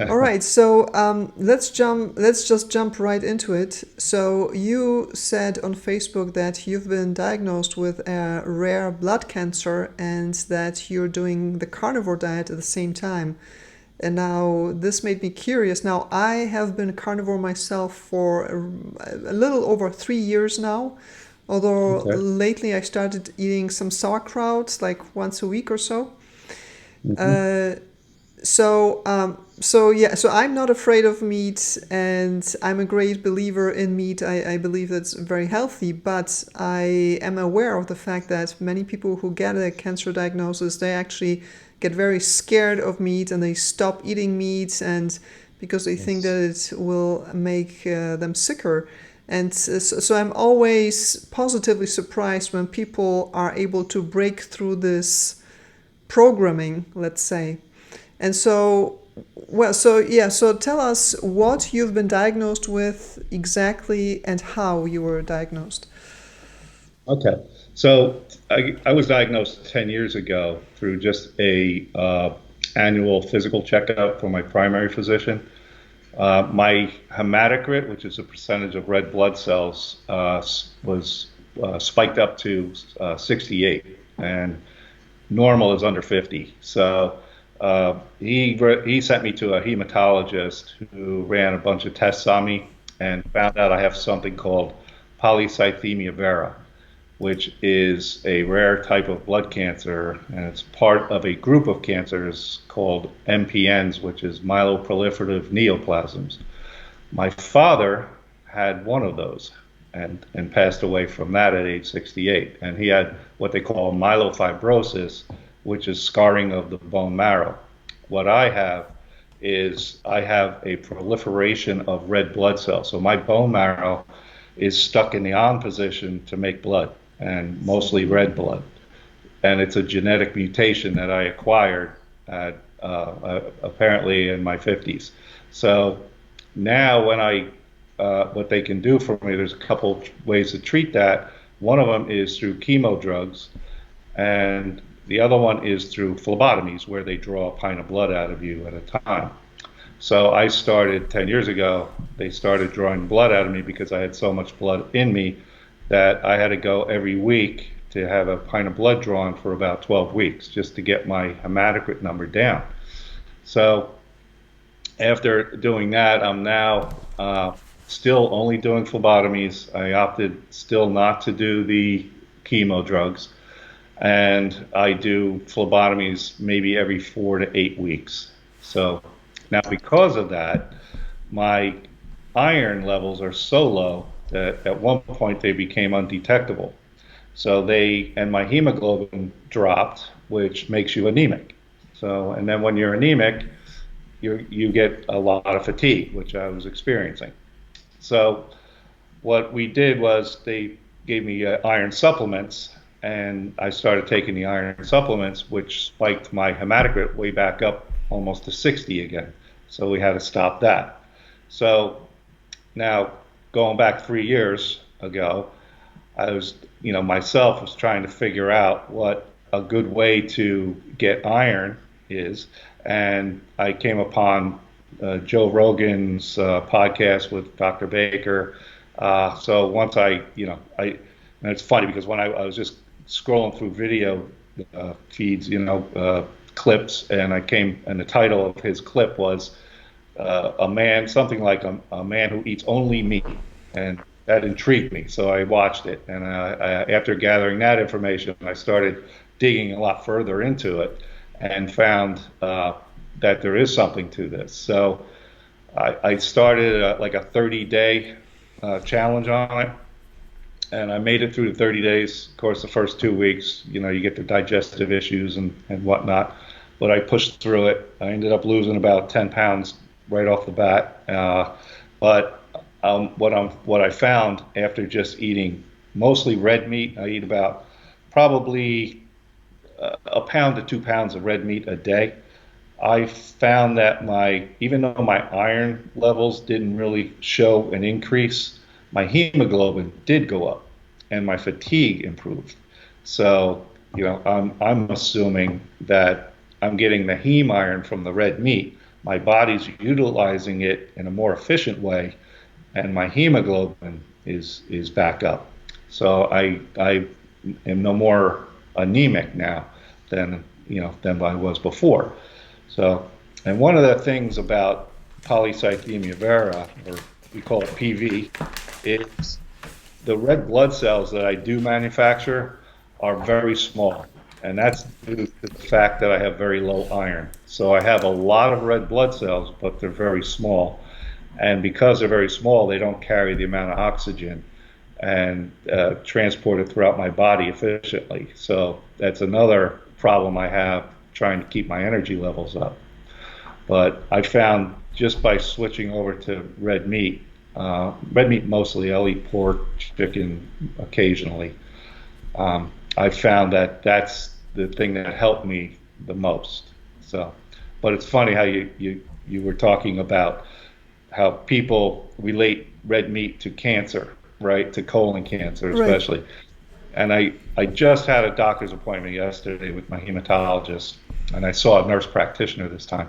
All right, so let's just jump right into it. So you said on Facebook that you've been diagnosed with a rare blood cancer and that you're doing the carnivore diet at the same time. And now this made me curious. Now I have been a carnivore myself for a little over 3 years now. Although Okay. lately I started eating some sauerkraut like once a week or so. Hmm. Uh, so yeah, so I'm not afraid of meat, and I'm a great believer in meat. I believe that's very healthy, but I am aware of the fact that many people who get a cancer diagnosis, they actually get very scared of meat and they stop eating meat, and because they think Yes. that it will make them sicker. And so I'm always positively surprised when people are able to break through this programming, let's say. And so, well, so yeah, so tell us what you've been diagnosed with exactly and how you were diagnosed. Okay. So I was diagnosed 10 years ago through just a annual physical checkup from my primary physician. My hematocrit, which is a percentage of red blood cells, was spiked up to 68, and normal is under 50. So he sent me to a hematologist who ran a bunch of tests on me and found out I have something called polycythemia vera, which is a rare type of blood cancer, and it's part of a group of cancers called MPNs, which is myeloproliferative neoplasms. My father had one of those and passed away from that at age 68. And he had what they call myelofibrosis, which is scarring of the bone marrow. What I have is I have a proliferation of red blood cells. So my bone marrow is stuck in the on position to make blood, and mostly red blood. And it's a genetic mutation that I acquired apparently in my 50s. So now what they can do for me, there's a couple ways to treat that. One of them is through chemo drugs, and the other one is through phlebotomies, where they draw a pint of blood out of you at a time. So I started 10 years ago. They started drawing blood out of me because I had so much blood in me that I had to go every week to have a pint of blood drawn for about 12 weeks just to get my hematocrit number down. So after doing that, I'm now still only doing phlebotomies. I opted still not to do the chemo drugs, and I do phlebotomies maybe every 4 to 8 weeks. So now, because of that, my iron levels are so low that at one point they became undetectable. So and my hemoglobin dropped, which makes you anemic. So, and then when you're anemic, you get a lot of fatigue, which I was experiencing. So what we did was they gave me iron supplements, and I started taking the iron supplements, which spiked my hematocrit way back up almost to 60 again. So we had to stop that. So now going back 3 years ago, I was, myself was trying to figure out what a good way to get iron is, and I came upon Joe Rogan's podcast with Dr. Baker. So once and it's funny because when I was just scrolling through video feeds, clips, and and the title of his clip was a man, something like a man who eats only meat, and that intrigued me. So I watched it, and after gathering that information, I started digging a lot further into it, and found that there is something to this. So I started like a 30-day challenge on it, and I made it through the 30 days. Of course, the first 2 weeks, you get the digestive issues and whatnot, but I pushed through it. I ended up losing about 10 pounds right off the bat. But what I found after just eating mostly red meat, I eat about probably a pound to 2 pounds of red meat a day. I found that even though my iron levels didn't really show an increase, my hemoglobin did go up, and my fatigue improved. So, I'm assuming that I'm getting the heme iron from the red meat, my body's utilizing it in a more efficient way, and my hemoglobin is back up. So I am no more anemic now than than I was before. So, and one of the things about polycythemia vera, or we call it PV, is the red blood cells that I do manufacture are very small. And that's due to the fact that I have very low iron. So I have a lot of red blood cells, but they're very small. And because they're very small, they don't carry the amount of oxygen and transport it throughout my body efficiently. So that's another problem I have trying to keep my energy levels up. But I found just by switching over to red meat mostly, I'll eat pork, chicken occasionally. I found that that's the thing that helped me the most. So, but it's funny how you were talking about how people relate red meat to cancer, right? To colon cancer Right. especially. And I just had a doctor's appointment yesterday with my hematologist, and I saw a nurse practitioner this time.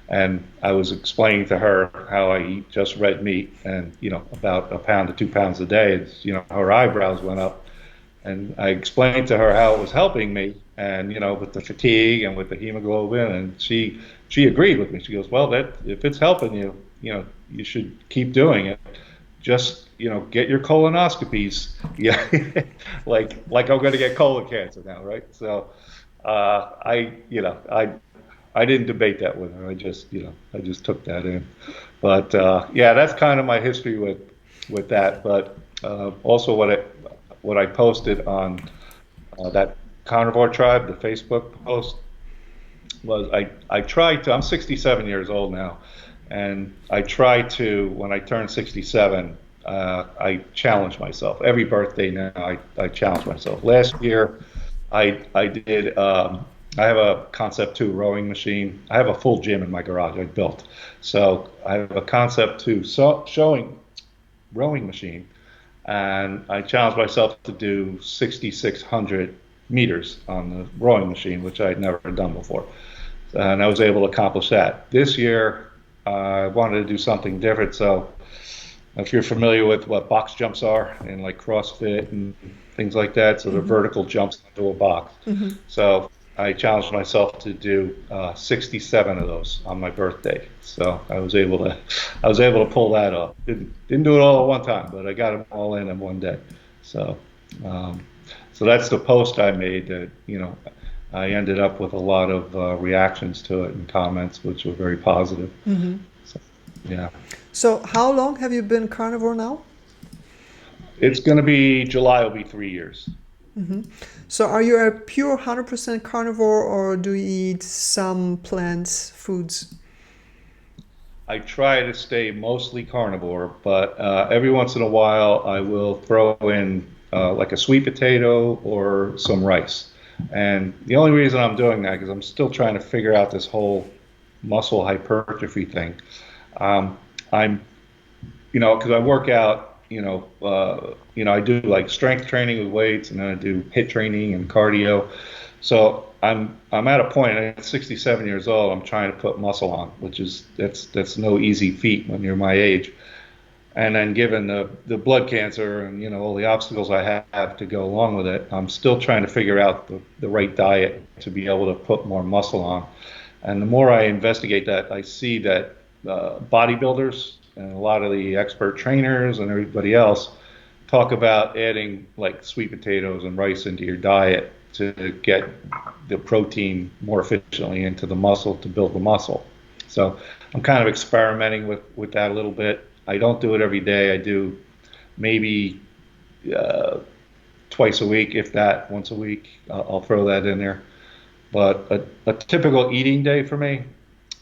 And I was explaining to her how I eat just red meat and, about a pound to 2 pounds a day. Her eyebrows went up. And I explained to her how it was helping me and, with the fatigue and with the hemoglobin. And she agreed with me. She goes, well, that if it's helping you, you should keep doing it. Just, get your colonoscopies. Yeah. like I'm going to get colon cancer now, right? So I didn't debate that with her. I just took that in. But yeah, that's kind of my history with that. But also what I posted on that carnivore tribe, the Facebook post, was I tried to. I'm 67 years old now, and I try to when I turn 67. I challenge myself every birthday now. I challenge myself. Last year, I did. I have a Concept 2 rowing machine. I have a full gym in my garage I built. So I have a Concept 2 showing rowing machine, and I challenged myself to do 6,600 meters on the rowing machine, which I had never done before. And I was able to accomplish that. This year, I wanted to do something different. So if you're familiar with what box jumps are in like CrossFit and things like that, so they're Mm-hmm. vertical jumps into a box. Mm-hmm. So I challenged myself to do 67 of those on my birthday. So I was able to pull that off. Didn't do it all at one time, but I got them all in one day. So, um, so that's the post I made. That I ended up with a lot of reactions to it and comments, which were very positive. Mm-hmm. So, yeah, So, how long have you been carnivore now? it's going to be July. Will be 3 years. Mm-hmm. So, are you a pure 100% carnivore or do you eat some plants, foods? I try to stay mostly carnivore, but every once in a while I will throw in like a sweet potato or some rice. And the only reason I'm doing that is I'm still trying to figure out this whole muscle hypertrophy thing. Um, I'm, because I work out, I do like strength training with weights, and then I do HIIT training and cardio. So I'm at a point at 67 years old. I'm trying to put muscle on, which is that's no easy feat when you're my age. And then given the blood cancer and all the obstacles I have to go along with it, I'm still trying to figure out the right diet to be able to put more muscle on. And the more I investigate that, I see that bodybuilders and a lot of the expert trainers and everybody else talk about adding like sweet potatoes and rice into your diet to get the protein more efficiently into the muscle to build the muscle. So I'm kind of experimenting with that a little bit. I don't do it every day. I do maybe twice a week, if that, once a week. I'll throw that in there. But a typical eating day for me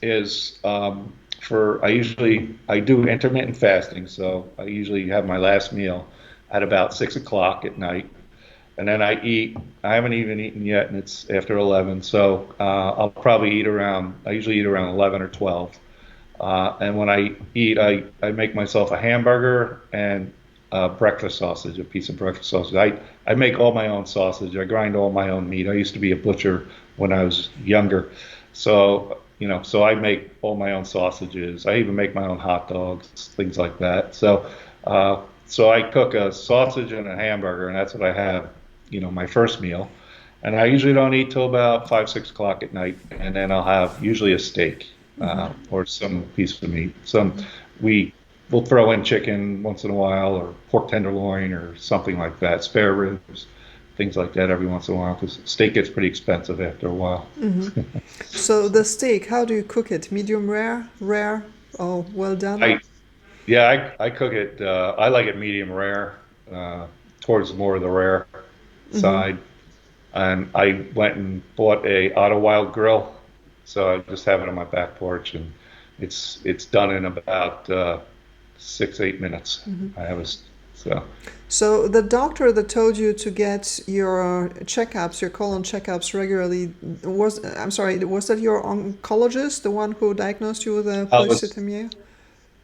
is I do intermittent fasting, so I usually have my last meal at about 6 o'clock at night, and then I eat. I haven't even eaten yet, and it's after 11, so I'll probably eat around. I usually eat around 11 or 12. And when I eat, I make myself a hamburger and breakfast sausage, a piece of breakfast sausage. I make all my own sausage. I grind all my own meat. I used to be a butcher when I was younger. So so I make all my own sausages. I even make my own hot dogs, things like that. So I cook a sausage and a hamburger, and that's what I have, my first meal. And I usually don't eat till about 5, 6 o'clock at night, and then I'll have usually a steak or some piece of meat. We will throw in chicken once in a while, or pork tenderloin, or something like that, spare ribs, things like that every once in a while, because steak gets pretty expensive after a while. So the steak, how do you cook it? Medium rare, rare, oh, well done? I Yeah, I cook it. I like it medium rare, towards more of the rare side. And I went and bought a Auto Wild grill, so I just have it on my back porch, and it's done in about 6, 8 minutes. I have a so. So the doctor that told you to get your checkups, your colon checkups regularly, I'm sorry, was that your oncologist, the one who diagnosed you with I was polycythemia?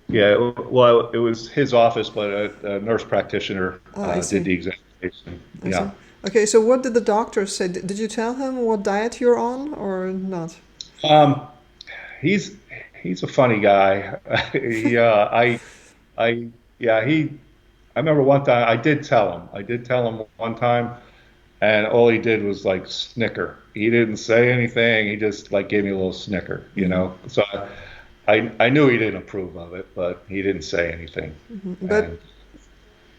Yeah, well, it was his office, but a nurse practitioner Ah, I did see. the examination. I see. Yeah. Okay, so what did the doctor say? Did you tell him what diet you're on or not? Um, he's he's a funny guy. I yeah, I remember one time I did tell him. I did tell him one time, and all he did was like snicker. He didn't say anything. He just like gave me a little snicker, you Hmm. know. So I knew he didn't approve of it, but he didn't say anything. But And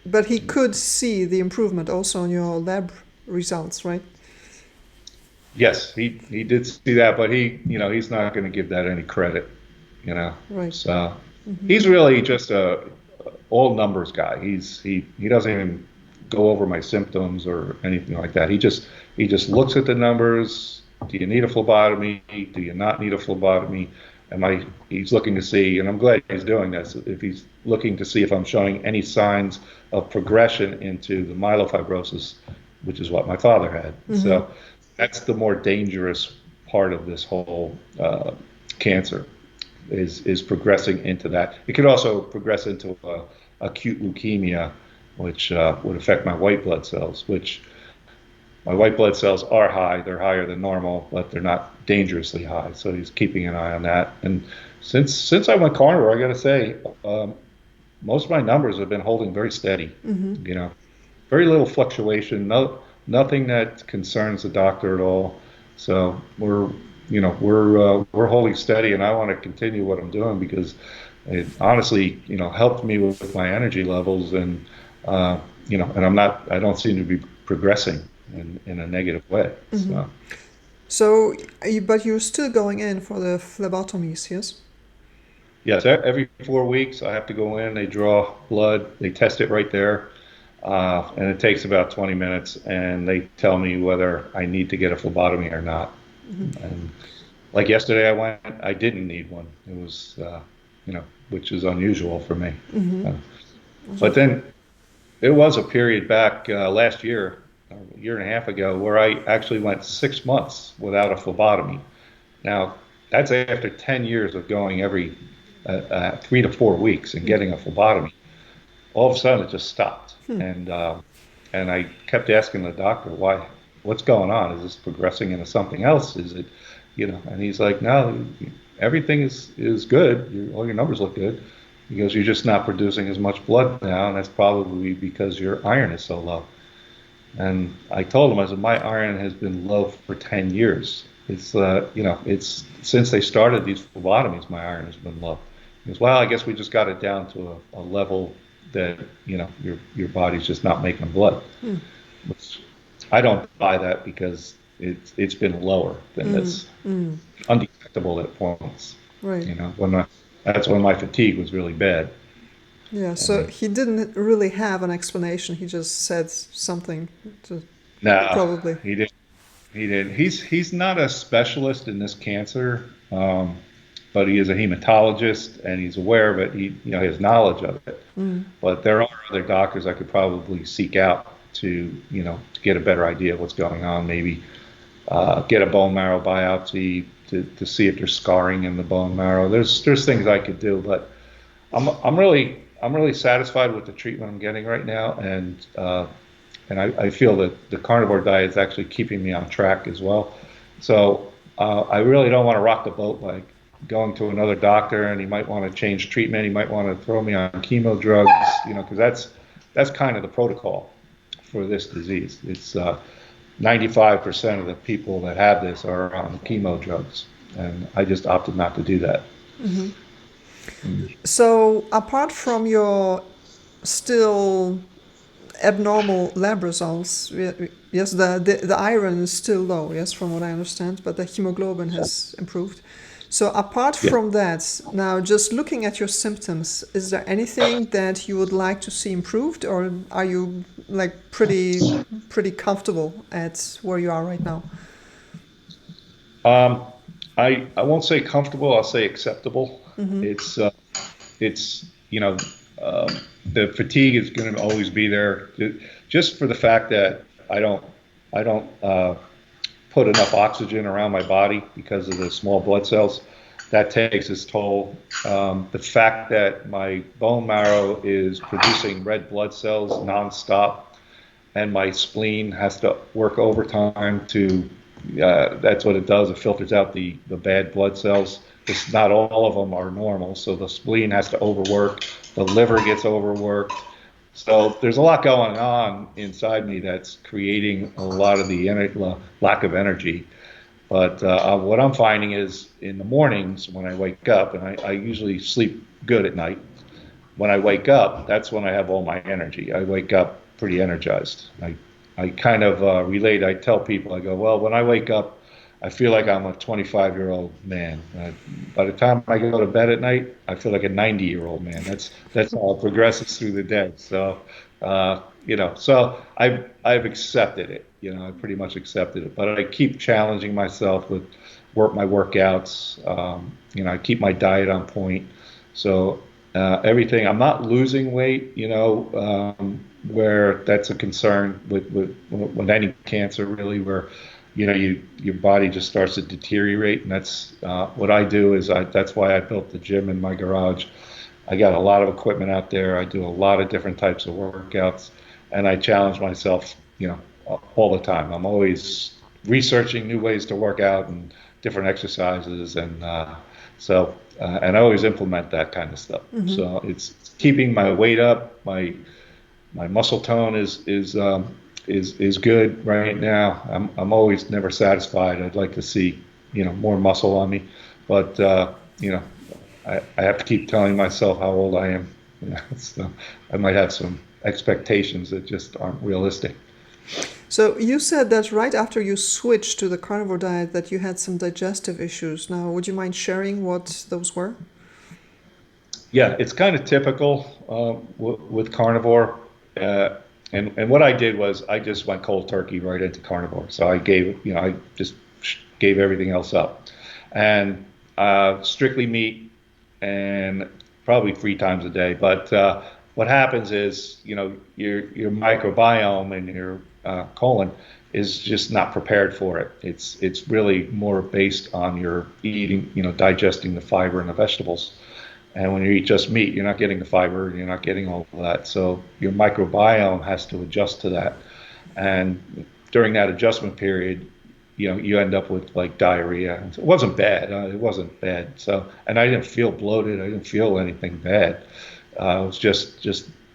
but he could see the improvement also on your lab results, right? yes, he did see that, but he's not going to give that any credit, you know. Right. So he's really just a all numbers guy. He doesn't even go over my symptoms or anything like that. He just looks at the numbers. Do you need a phlebotomy? Do you not need a phlebotomy? He's looking to see, and I'm glad he's doing this, if he's looking to see if I'm showing any signs of progression into the myelofibrosis, which is what my father had. So that's the more dangerous part of this whole cancer is progressing into that. It could also progress into acute leukemia, which would affect my white blood cells, which my white blood cells are high. They're higher than normal, but they're not dangerously high. So he's keeping an eye on that. And since I went carnivore, I got to say, most of my numbers have been holding very steady. You know, very little fluctuation. Nothing that concerns the doctor at all. So we're holding steady, and I want to continue what I'm doing because it honestly, helped me with my energy levels, and and I don't seem to be progressing in a negative way. So So, but you're still going in for the phlebotomies, yes? yes, every 4 weeks I have to go in. They draw blood, they test it right there, and it takes about 20 minutes, and they tell me whether I need to get a phlebotomy or not. And like yesterday, I went. I didn't need one. It was, which is unusual for me. Uh, but then there was a period back last year, a year and a half ago, where I actually went 6 months without a phlebotomy. Now, that's after 10 years of going every 3 to 4 weeks and getting a phlebotomy. All of a sudden, it just stopped, and I kept asking the doctor, why, what's going on? Is this progressing into something else? Is it, and he's like, no, everything is good. All your numbers look good. He goes, you're just not producing as much blood now, and that's probably because your iron is so low. And I told him, I said, my iron has been low for 10 years. It's since they started these phlebotomies, my iron has been low. He goes, well, I guess we just got it down to a level that, your body's just not making blood. Which I don't buy that because it's been lower than this, undetectable at points. Right. That's when my fatigue was really bad. Yeah, And so he didn't really have an explanation. He just said something to no, probably. he didn't. He didn't. He's not a specialist in this cancer, but he is a hematologist and he's aware of it. He has knowledge of it. But there are other doctors I could probably seek out to get a better idea of what's going on. Maybe get a bone marrow biopsy to see if there's scarring in the bone marrow. There's things I could do, but I'm really satisfied with the treatment I'm getting right now, and I feel that the carnivore diet is actually keeping me on track as well. So I really don't want to rock the boat like going to another doctor and he might want to change treatment. He might want to throw me on chemo drugs, because that's kind of the protocol for this disease. It's 95% of the people that have this are on chemo drugs, and I just opted not to do that. So, apart from your still abnormal lab results, yes, the iron is still low, yes, from what I understand, but the hemoglobin has improved. So, apart Yeah. from that, now just looking at your symptoms, is there anything that you would like to see improved, or are you like pretty comfortable at where you are right now? Um, I won't say comfortable. I'll say acceptable. It's it's um, the fatigue is going to always be there, just for the fact that I don't put enough oxygen around my body because of the small blood cells. That takes its toll. The fact that my bone marrow is producing red blood cells nonstop, and my spleen has to work overtime to. That's what it does. It filters out the bad blood cells. It's not all of them are normal, so the spleen has to overwork. The liver gets overworked. So there's a lot going on inside me that's creating a lot of the lack of energy. But what I'm finding is in the mornings when I wake up, and I usually sleep good at night, when I wake up, that's when I have all my energy. I wake up pretty energized. I kind of relate. I tell people, I go, well, when I wake up, I feel like I'm a 25-year-old man. By the time I go to bed at night, I feel like a 90-year-old man. That's how it progresses through the day. So, so I've accepted it. I pretty much accepted it. But I keep challenging myself with my workouts. I keep my diet on point. So everything. I'm not losing weight, where that's a concern with any cancer, really, where your body just starts to deteriorate, and that's what I do. That's why I built the gym in my garage. I got a lot of equipment out there. I do a lot of different types of workouts, and I challenge myself, all the time. I'm always researching new ways to work out and different exercises, and I always implement that kind of stuff. So it's keeping my weight up. My muscle tone is good right now. I'm always never satisfied. I'd like to see more muscle on me, but I have to keep telling myself how old I am. So I might have some expectations that just aren't realistic. So you said that right after you switched to the carnivore diet that you had some digestive issues. Now, would you mind sharing what those were? Yeah, it's kind of typical with carnivore. Uh, and what I did was I just went cold turkey right into carnivore. So I just gave everything else up, and strictly meat, and probably 3 times a day. But what happens is, your microbiome and your colon is just not prepared for it. It's really more based on your eating, digesting the fiber and the vegetables. And when you eat just meat, you're not getting the fiber, you're not getting all of that. So your microbiome has to adjust to that. And during that adjustment period, you end up with like diarrhea. It wasn't bad. It wasn't bad. So, and I didn't feel bloated. I didn't feel anything bad. It was just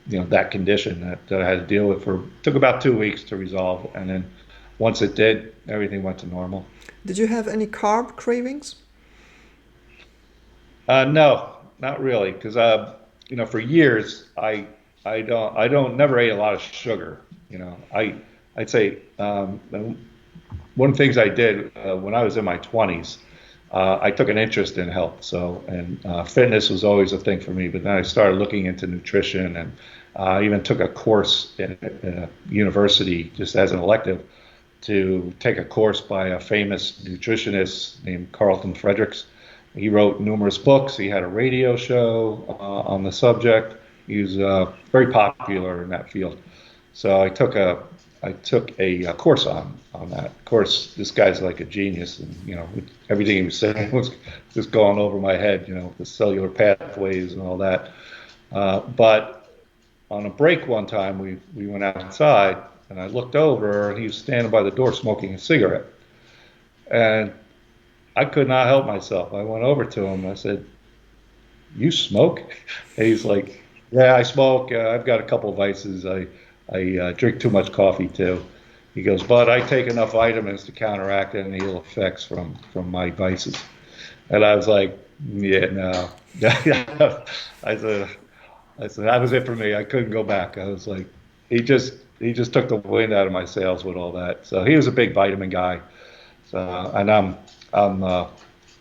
that condition that I had to deal with took about 2 weeks to resolve. And then once it did, everything went to normal. Did you have any carb cravings? No, not really, because for years I don't never ate a lot of sugar. I'd say one of the things I did when I was in my 20s, I took an interest in health. So and fitness was always a thing for me. But then I started looking into nutrition, and I even took a course in a university just as an elective to take a course by a famous nutritionist named Carlton Fredericks. He wrote numerous books. He had a radio show on the subject. He was very popular in that field. So I took a course on that. Of course, this guy's like a genius, and everything he was saying was just going over my head. The cellular pathways and all that. But on a break one time, we went outside, and I looked over, and he was standing by the door smoking a cigarette. And I could not help myself. I went over to him. I said, "You smoke?" And he's like, "Yeah, I smoke. I've got a couple of vices. I drink too much coffee too." He goes, "But I take enough vitamins to counteract any ill effects from my vices." And I was like, "Yeah, no." I said, that was it for me. I couldn't go back. I was like, he just took the wind out of my sails with all that. So he was a big vitamin guy. So and I'm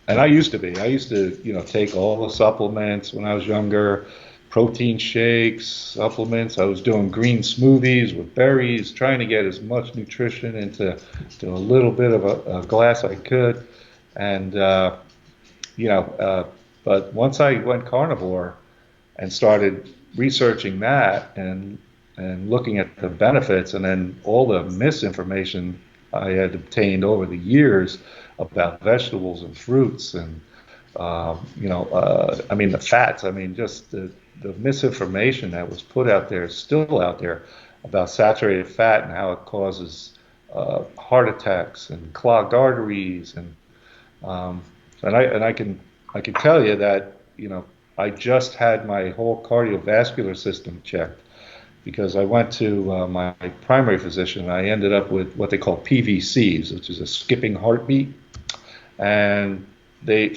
and I used to be. I used to, take all the supplements when I was younger, protein shakes, supplements. I was doing green smoothies with berries, trying to get as much nutrition into a little bit of a glass I could. And, you know, uh, but once I went carnivore and started researching that and looking at the benefits and then all the misinformation I had obtained over the years about vegetables and fruits and I mean the fats. I mean just the misinformation that was put out there is still out there about saturated fat and how it causes heart attacks and clogged arteries um, and I can tell you that I just had my whole cardiovascular system checked because I went to my primary physician. I ended up with what they call PVCs, which is a skipping heartbeat, and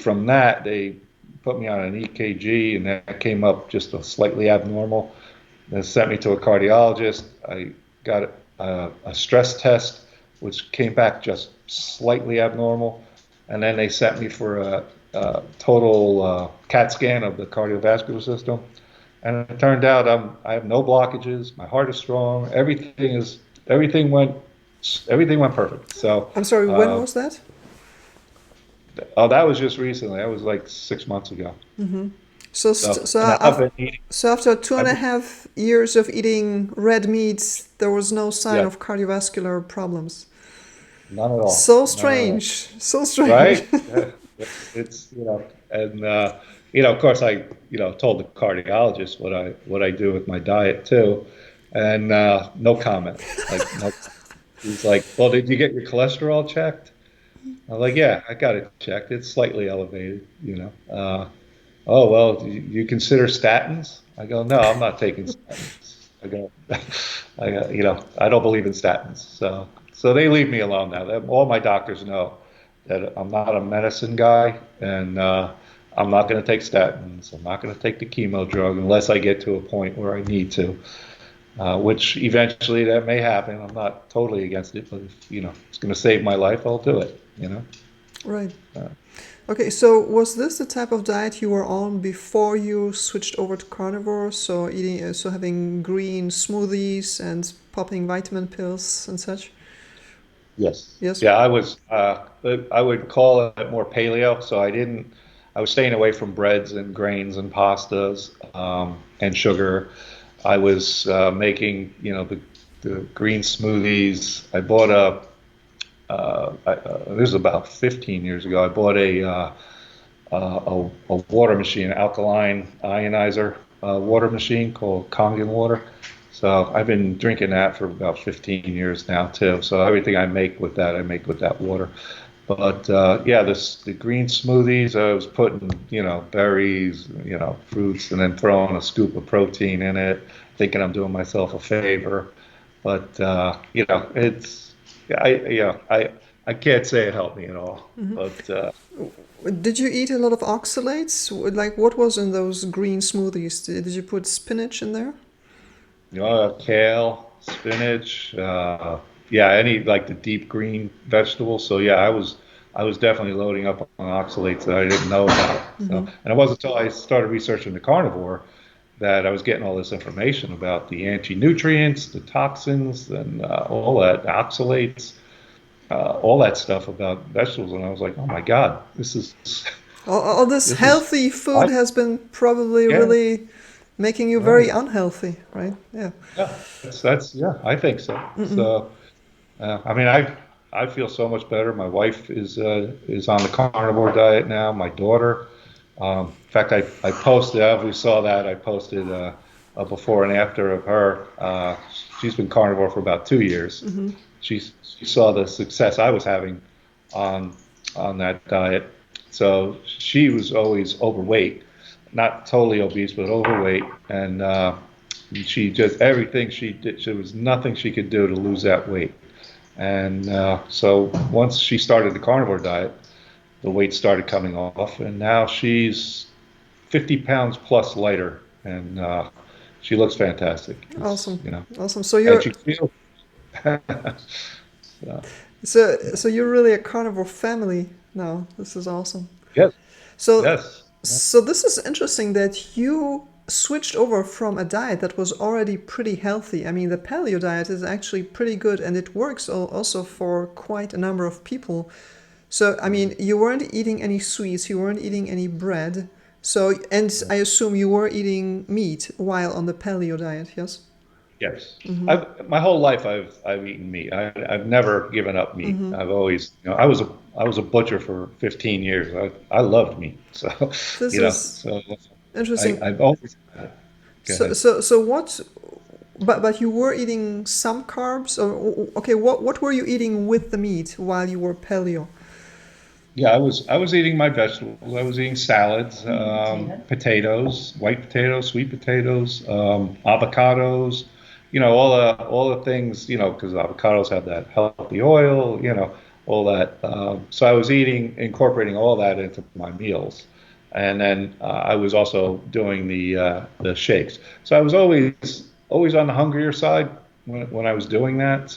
from that they put me on an EKG, and that came up just a slightly abnormal. They sent me to a cardiologist. I got a stress test, which came back just slightly abnormal, and then they sent me for a total CAT scan of the cardiovascular system. And it turned out I have no blockages. My heart is strong. Everything went everything went perfect. So, I'm sorry, when uh, was that? oh, that was just recently. That was like 6 months ago. So, So, and I've been eating. so after two and I've a been, half years of eating red meat, there was no sign yeah, of cardiovascular problems. none at all. So None at all. strange. So strange. Right? Yeah. It's and of course I told the cardiologist what I do with my diet too, and no comment. Like no, he's like, "Well, did you get your cholesterol checked?" I'm like, "Yeah, I got it checked. It's slightly elevated. Oh, well, you consider statins? I go, "No, I'm not taking statins." I go, I don't believe in statins. So they leave me alone now. All my doctors know that I'm not a medicine guy, and I'm not going to take statins. I'm not going to take the chemo drug unless I get to a point where I need to, which eventually that may happen. I'm not totally against it, but if it's going to save my life, I'll do it. Right. Uh, Okay, so was this the type of diet you were on before you switched over to carnivore? So eating, so having green smoothies and popping vitamin pills and such? Yes. Yes. Yeah, I would call it more paleo. So I was staying away from breads and grains and pastas, and sugar. I was making, the green smoothies. I bought this is about 15 years ago. I bought a water machine, an alkaline ionizer water machine called Kangen water. So I've been drinking that for about 15 years now too. So everything I make with that, I make with that water. But yeah, the green smoothies, I was putting berries, fruits, and then throwing a scoop of protein in it, thinking I'm doing myself a favor. But it's I can't say it helped me at all. But Did you eat a lot of oxalates? Like what was in those green smoothies? Did you put spinach in there? Kale, spinach, yeah, any like the deep green vegetables. So yeah, I was definitely loading up on oxalates that I didn't know about. So, and it wasn't until I started researching the carnivore that I was getting all this information about the anti-nutrients, the toxins, and all that, the oxalates, all that stuff about vegetables. And I was like, oh my God, this is All this this is healthy food life. has been probably Yeah, really making you very right. unhealthy, right? Yeah. Yeah, that's yeah, I think so. So. I mean, I feel so much better. My wife is on the carnivore diet now. My daughter, in fact, I posted. If you saw that, I posted a before and after of her. She's been carnivore for about 2 years. She saw the success I was having on on that diet. So she was always overweight, not totally obese, but overweight, and she just everything she did. There was nothing she could do to lose that weight. And so once she started the carnivore diet, the weight started coming off, and now she's 50 pounds plus lighter, and she looks fantastic. It's Awesome. Awesome. and she feels. So, So you're really a carnivore family now. This is awesome. yes, So yes, so this is interesting that you switched over from a diet that was already pretty healthy. I mean, the paleo diet is actually pretty good and it works also for quite a number of people. So, I mean, you weren't eating any sweets, you weren't eating any bread. So, and I assume you were eating meat while on the paleo diet, yes? yes. My whole life I've eaten meat. I've never given up meat. I've always, I was a butcher for 15 years. I loved meat. So, This is so interesting. I've always had it. Go So, ahead. so what? But you were eating some carbs, or okay, what were you eating with the meat while you were paleo? Yeah, I was eating my vegetables. I was eating salads, potatoes, white potatoes, sweet potatoes, avocados. All the things. Because avocados have that healthy oil. All that. So I was incorporating all that into my meals, and then I was also doing the shakes. So I was always on the hungrier side when I was doing that.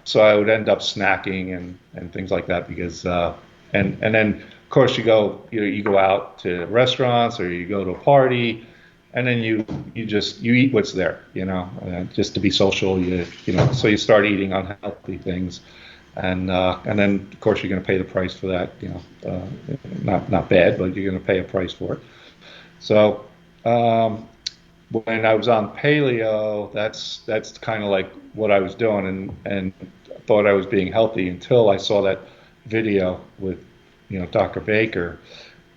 So I would end up snacking and things like that because and then of course you go out to restaurants or you go to a party and then you eat what's there, just to be social. So you start eating unhealthy things, and then of course you're going to pay the price for that. Not bad, but you're going to pay a price for it. So when I was on paleo, that's kind of like what I was doing, and thought I was being healthy until I saw that video with Dr. Baker,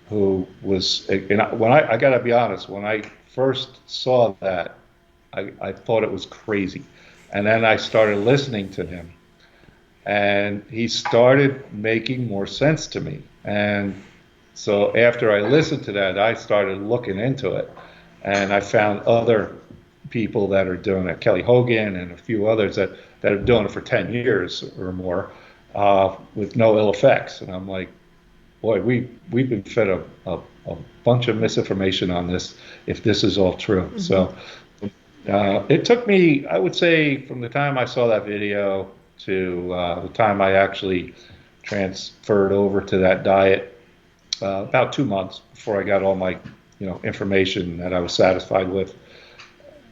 who was. And I got to be honest, when I first saw that, I thought it was crazy, and then I started listening to him, and he started making more sense to me, and so after I listened to that, I started looking into it, and I found other people that are doing it, Kelly Hogan and a few others that are doing it for 10 years or more with no ill effects. And I'm like, boy, we've been fed a bunch of misinformation on this if this is all true. So it took me, I would say, from the time I saw that video to the time I actually transferred over to that diet, about 2 months before I got all my information that I was satisfied with.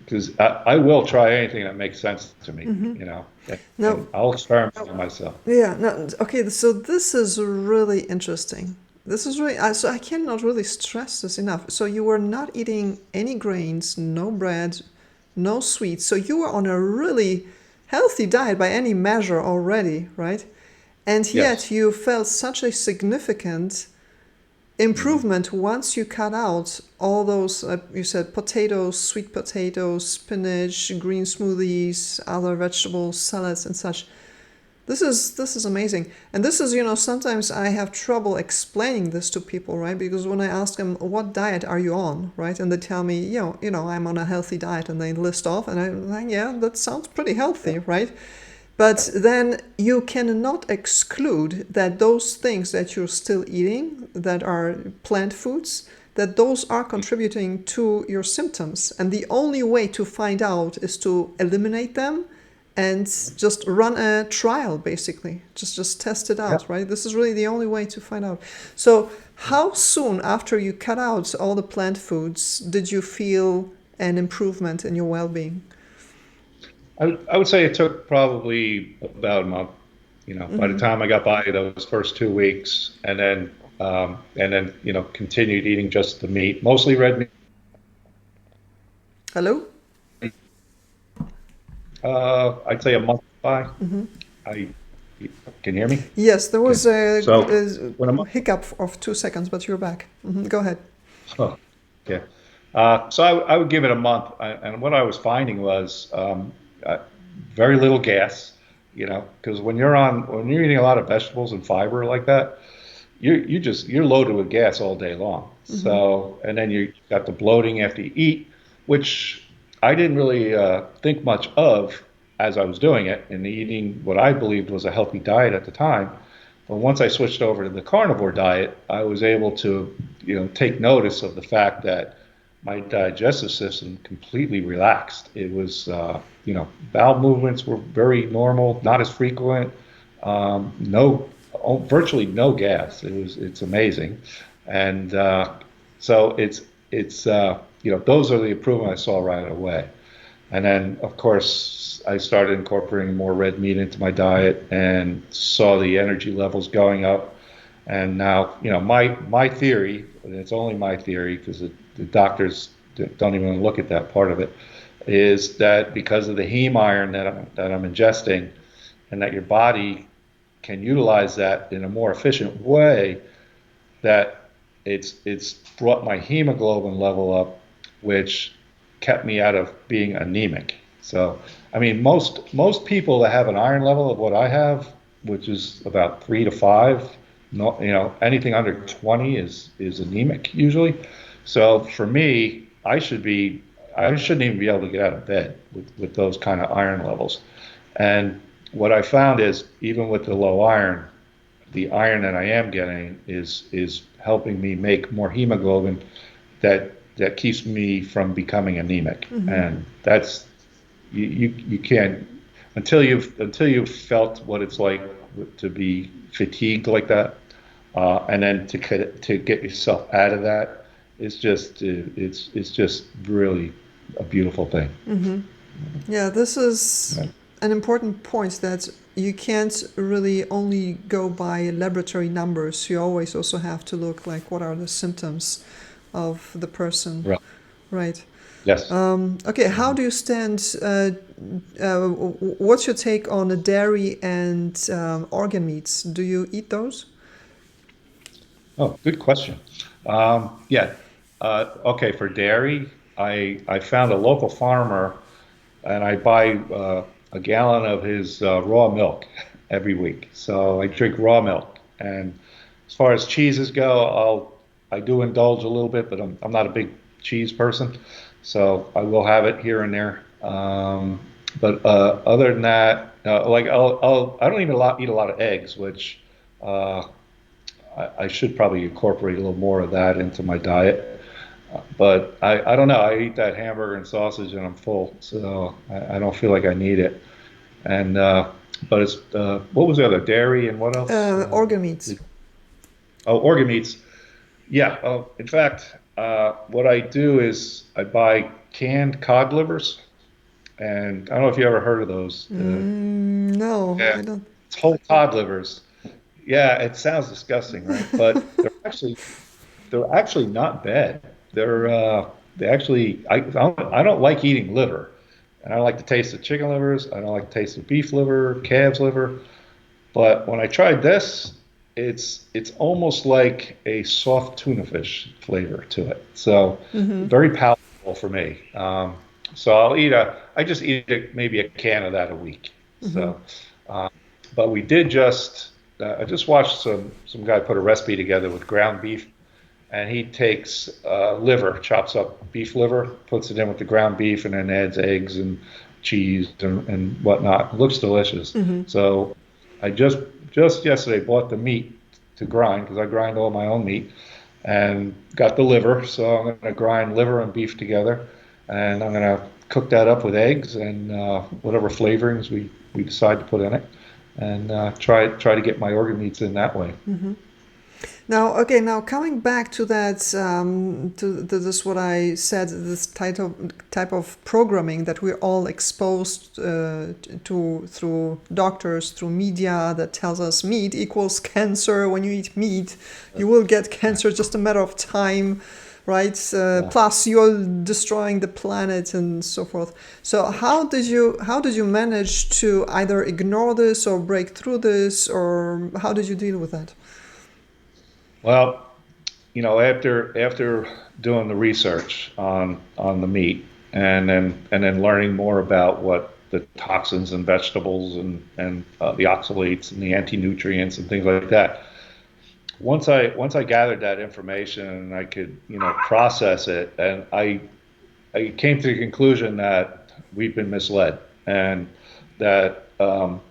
Because I will try anything that makes sense to me, Now, and I'll experiment on myself. yeah, no, okay, so this is really interesting. This is really, so I cannot really stress this enough. So you were not eating any grains, no bread, no sweets. So you were on a really healthy diet by any measure already, right? And yet Yes. you felt such a significant Hmm. improvement once you cut out all those, you said potatoes, sweet potatoes, spinach, green smoothies, other vegetables, salads, and such. This is amazing, and this is, sometimes I have trouble explaining this to people, right? Because when I ask them what diet are you on, right, and they tell me, I'm on a healthy diet, and they list off, and I'm like, yeah, that sounds pretty healthy, right? But then you cannot exclude that those things that you're still eating, that are plant foods, that those are contributing to your symptoms. And the only way to find out is to eliminate them and just run a trial, basically. Just test it Yeah. out, right? This is really the only way to find out. So, how soon after you cut out all the plant foods did you feel an improvement in your well-being? I would say it took probably about a month. By the time I got by those first 2 weeks, and then continued eating just the meat, mostly red meat. Hello? I'd say a month by. I Can you hear me? Yes, there Okay. was a, So when a a month. hiccup of 2 seconds, but you're back. Go ahead. Oh, okay. So I would give it a month, and what I was finding was very little gas. because when you're eating a lot of vegetables and fiber like that, you're loaded with gas all day long. Mm-hmm. So, and then you got the bloating after you eat, which I didn't really think much of as I was doing it and eating what I believed was a healthy diet at the time. But once I switched over to the carnivore diet, I was able to, take notice of the fact that my digestive system completely relaxed. It was, bowel movements were very normal, not as frequent, no, virtually no gas. It's amazing, and so those are the improvements I saw right away. And then, of course, I started incorporating more red meat into my diet and saw the energy levels going up. And now, my theory, and it's only my theory because the doctors don't even look at that part of it, is that because of the heme iron that I'm ingesting, and that your body can utilize that in a more efficient way, that it's brought my hemoglobin level up, which kept me out of being anemic. So, I mean, most people that have an iron level of what I have, which is about 3 to 5, no, anything under 20 is anemic usually. So for me, I shouldn't even be able to get out of bed with those kind of iron levels. And what I found is even with the low iron, the iron that I am getting is helping me make more hemoglobin that keeps me from becoming anemic. Mm-hmm. And that's you can't until you've felt what it's like to be fatigued like that, and then to get yourself out of that. It's just really a beautiful thing. Mm-hmm. Yeah, this is Right. an important point that you can't really only go by laboratory numbers. You always also have to look like what are the symptoms of the person, Right. right? Yes. Okay, how do you stand? What's your take on the dairy and organ meats? Do you eat those? Oh, good question. Yeah. Okay, for dairy, I found a local farmer and I buy a gallon of his raw milk every week. So I drink raw milk. And as far as cheeses go, I do indulge a little bit, but I'm not a big cheese person, so I will have it here and there. But other than that, like I don't even eat a lot of eggs, which uh, I should probably incorporate a little more of that into my diet. But I don't know. I eat that hamburger and sausage and I'm full, so I don't feel like I need it. And but it's what was the other? Dairy and what else? Organ meats. Oh, organ meats. Yeah. In fact, what I do is I buy canned cod livers, and I don't know if you ever heard of those. No, Yeah, I don't. it's whole cod livers. Yeah, it sounds disgusting, right? But they're actually not bad. They actually I don't like eating liver. And I don't like the taste of chicken livers. I don't like the taste of beef liver, calves liver. But when I tried this, it's almost like a soft tuna fish flavor to it. So Mm-hmm. very palatable for me. So I just eat maybe a can of that a week. Mm-hmm. So, uh, but I just watched some guy put a recipe together with ground beef, and he takes liver, chops up beef liver, puts it in with the ground beef, and then adds eggs and cheese and whatnot. It looks delicious. Mm-hmm. So I just yesterday bought the meat to grind because I grind all my own meat and got the liver. So I'm going to grind liver and beef together, and I'm going to cook that up with eggs and whatever flavorings we decide to put in it, and try to get my organ meats in that way. Mm-hmm. Now, okay, now coming back to that, to this what I said, this type of programming that we're all exposed to through doctors, through media that tells us meat equals cancer. When you eat meat, you will get cancer, just a matter of time, right? Yeah. Plus, you're destroying the planet and so forth. So, how did you manage to either ignore this or break through this, or how did you deal with that? Well, after doing the research on the meat and then learning more about what the toxins in vegetables and the oxalates and the anti-nutrients and things like that. Once I gathered that information and I could process it, and I came to the conclusion that we've been misled, and that and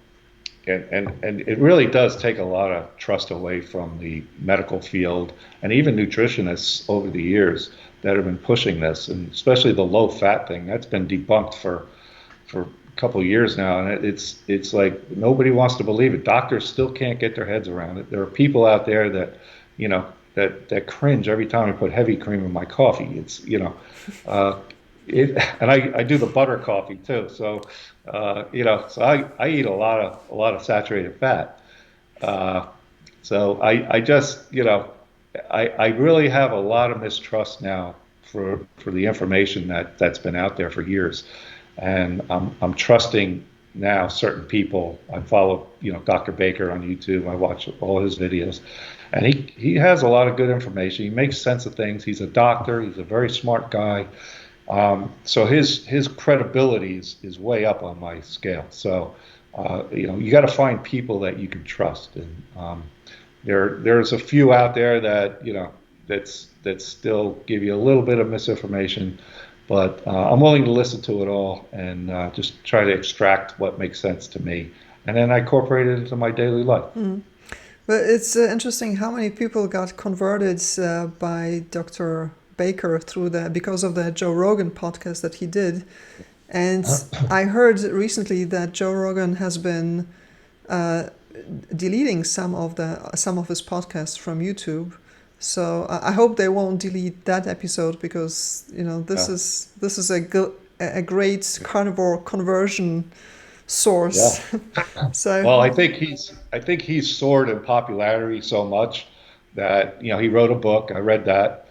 it really does take a lot of trust away from the medical field and even nutritionists over the years that have been pushing this, and especially the low fat thing that's been debunked for a couple of years now, and it's like nobody wants to believe it. Doctors still can't get their heads around it. There are people out there that that cringe every time I put heavy cream in my coffee. It's uh, and I do the butter coffee too. So so I eat a lot of saturated fat. Uh, so I just I really have a lot of mistrust now for the information that's been out there for years, and I'm trusting now certain people. I follow Dr. Baker on YouTube. I watch all his videos, and he has a lot of good information. He makes sense of things. He's a doctor. He's a very smart guy. So his credibility is way up on my scale. So you got to find people that you can trust, and there's a few out there that that still give you a little bit of misinformation, but I'm willing to listen to it all and just try to extract what makes sense to me, and then I incorporate it into my daily life. But it's interesting how many people got converted by Dr. Baker because of the Joe Rogan podcast that he did. And I heard recently that Joe Rogan has been deleting some of his podcasts from YouTube. So I hope they won't delete that episode, because this is a great carnivore conversion source. Yeah. So Well, I think he's soared in popularity so much that he wrote a book. I read that.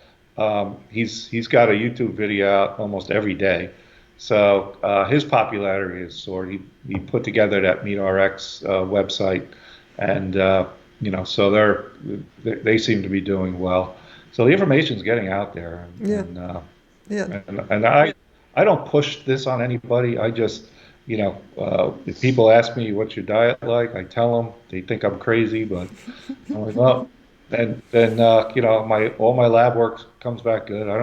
He's got a YouTube video out almost every day. So his popularity has soared. He put together that MeatRx website, and so they seem to be doing well. So the information's getting out there, yeah, yeah, and I don't push this on anybody. I just if people ask me what's your diet like, I tell them. They think I'm crazy, but I'm like, well, then all my lab work comes back good. I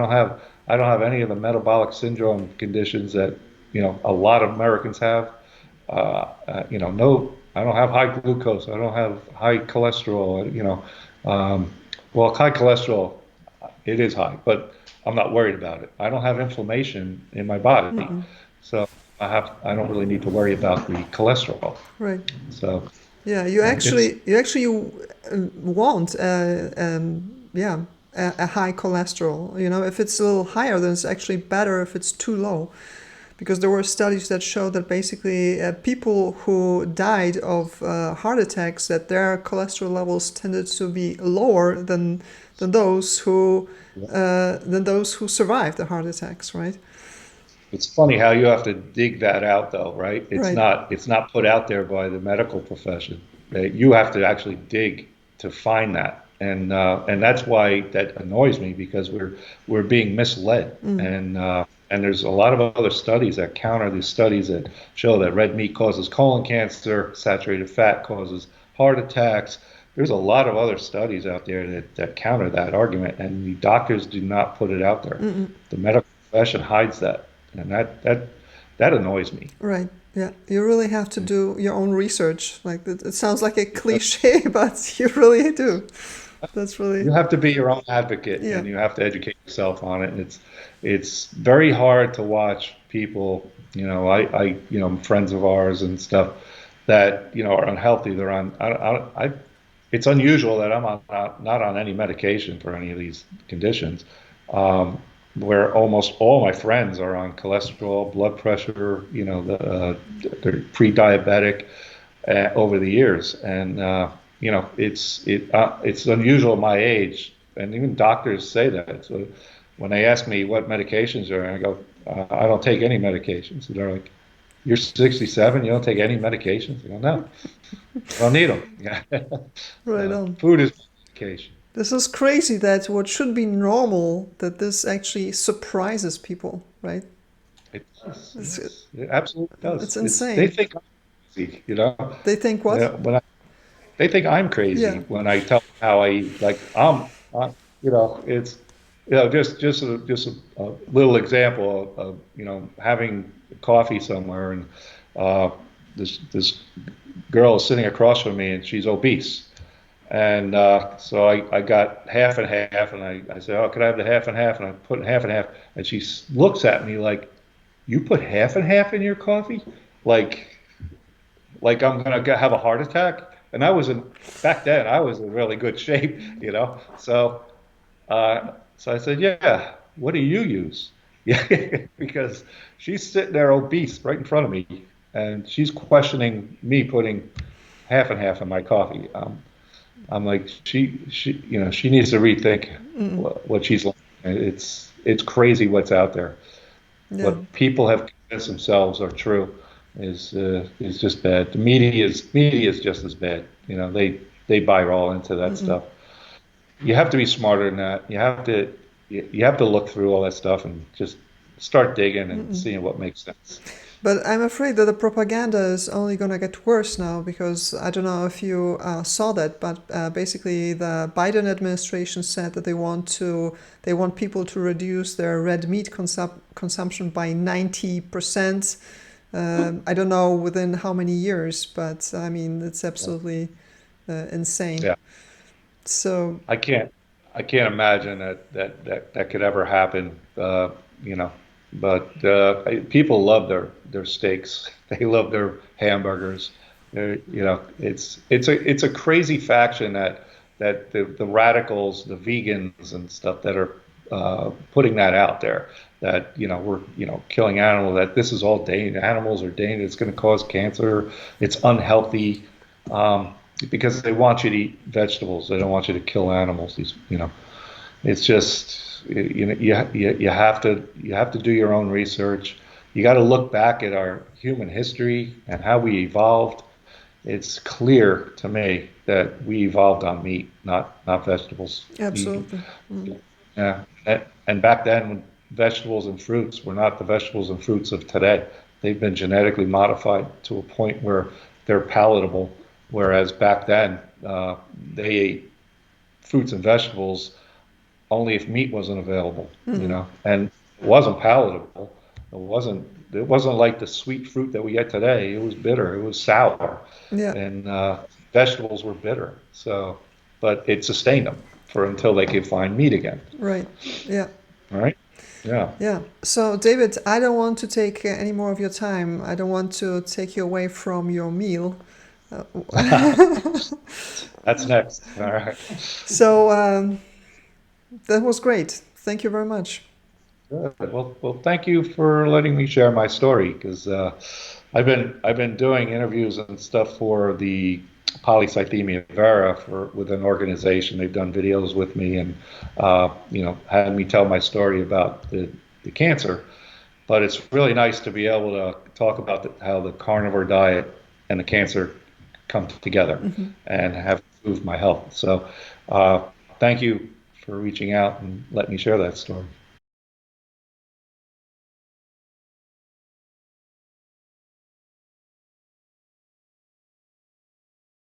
don't have any of the metabolic syndrome conditions that a lot of Americans have. No, I don't have high glucose. I don't have high cholesterol. Well, high cholesterol, it is high, but I'm not worried about it. I don't have inflammation in my body, so I don't really need to worry about the cholesterol. right. So Yeah, you it's actually want a high cholesterol. If it's a little higher, then it's actually better if it's too low, because there were studies that showed that basically people who died of heart attacks, that their cholesterol levels tended to be lower than those who survived the heart attacks. Right. It's funny how you have to dig that out, though, right? It's Right. not it's not put out there by the medical profession. You have to actually dig to find that, and that's why that annoys me, because we're being misled, and there's a lot of other studies that counter these studies that show that red meat causes colon cancer, saturated fat causes heart attacks. There's a lot of other studies out there that counter that argument, and the doctors do not put it out there. The medical profession hides that, and that annoys me. Right. Yeah. You really have to do your own research. Like it sounds like a cliche, but you really do. That's really, You have to be your own advocate, yeah. and you have to educate yourself on it. And it's very hard to watch people. Friends of ours and stuff that are unhealthy. They're on. It's unusual that I'm not on any medication for any of these conditions. Where almost all my friends are on cholesterol, blood pressure, they're pre-diabetic over the years, and it's unusual at my age, and even doctors say that. So when they ask me what medications are, I go, I don't take any medications. And they're like, you're 67, you don't take any medications? I go, no, I don't need them. Right on. Food is medication. This is crazy that what should be normal, that this actually surprises people, right? It does. It's, Yes, it absolutely it's does. They insane. think I'm crazy, you know. They think what? When they think I'm Yeah. crazy when I tell them how I eat. Like you know, it's just a little example of having coffee somewhere and uh, this girl is sitting across from me and she's obese. And so I got half and half, and I said, "Oh, could I have the half and half?" And I put half and half, and she looks at me like, "You put half and half in your coffee?" Like, like I'm gonna have a heart attack. And I was in back then. I was in really good shape, you know. So I said, "Yeah, what do you use?" Yeah, because she's sitting there obese right in front of me, and she's questioning me putting half and half in my coffee. I'm like, she needs to rethink what she's like. It's crazy what's out there. Yeah. What people have convinced themselves are true is just bad. The media is just as bad. You know, they buy all into that stuff. You have to be smarter than that. You have to look through all that stuff and just start digging and seeing what makes sense. But I'm afraid that the propaganda is only going to get worse now because I don't know if you saw that, but basically the Biden administration said that they want people to reduce their red meat consumption by 90%. I don't know within how many years, but I mean it's absolutely insane. Yeah. So I can't I can't imagine that could ever happen. You know, but people love their steaks. They love their hamburgers. You know, it's a crazy faction that the radicals, the vegans and stuff that are putting that out there. That we're killing animals. That this is all dangerous. Animals are dangerous. It's going to cause cancer. It's unhealthy. Um, because they want you to eat vegetables. They don't want you to kill animals. It's just you have to do your own research. You got to look back at our human history and how we evolved. It's clear to me that we evolved on meat, not vegetables. absolutely. Yeah, and back then, when vegetables and fruits were not the vegetables and fruits of today. They've been genetically modified to a point where they're palatable, whereas back then they ate fruits and vegetables only if meat wasn't available, and it wasn't palatable. It wasn't like the sweet fruit that we get today. It was bitter. It was sour, Yeah. and vegetables were bitter. So, but it sustained them for until they could find meat again. Right. Yeah. All right. Yeah. Yeah. So, David, I don't want to take any more of your time. I don't want to take you away from your meal. That's next. All right. So, that was great. Thank you very much. Good. Well, thank you for letting me share my story because I've been doing interviews and stuff for the polycythemia vera with an organization. They've done videos with me and had me tell my story about the cancer. But it's really nice to be able to talk about how the carnivore diet and the cancer come together and have improved my health. So thank you for reaching out and letting me share that story.